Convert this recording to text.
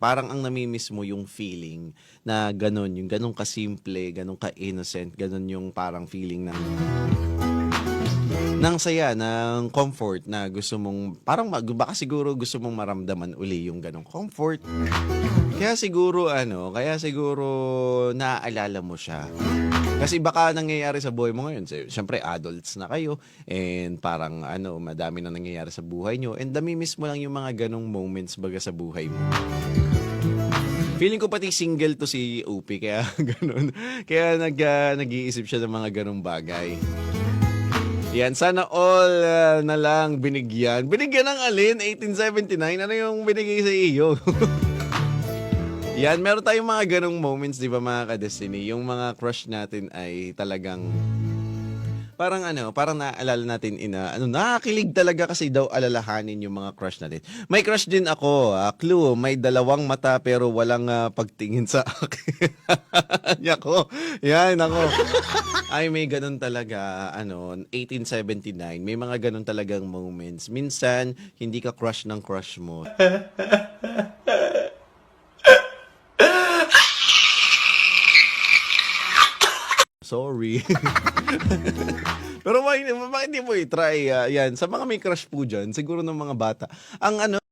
parang ang nami-miss mo yung feeling na gano'n, yung gano'n kasimple, gano'n ka-innocent, gano'n yung parang feeling ng saya, ng comfort na gusto mong parang baka siguro gusto mong maramdaman uli yung gano'ng comfort. Kaya siguro naaalala mo siya. Kasi baka nangyayari sa buhay mo ngayon, siyempre adults na kayo and parang madami na nangyayari sa buhay niyo and nami-miss mo lang yung mga gano'ng moments baga sa buhay mo. Feeling ko pati single 'to si OP kaya gano'n. Kaya nag-iisip siya ng mga gano'ng bagay. Yan, sana all na lang binigyan. Binigyan ng alin? 1879? Ano yung binigay sa iyo? Yan, meron tayong mga ganong moments, di ba mga ka-Destiny? Yung mga crush natin ay talagang parang naaalala natin nakakilig talaga kasi daw alalahanin yung mga crush natin. May crush din ako, clue, may dalawang mata pero walang pagtingin sa akin. Yako, yan ako. Ay, may ganun talaga, 1879, may mga ganun talagang moments. Minsan, hindi ka crush ng crush mo. Sorry. Pero bakit hindi mo i-try, yan, sa mga may crush po dyan, siguro ng mga bata, ang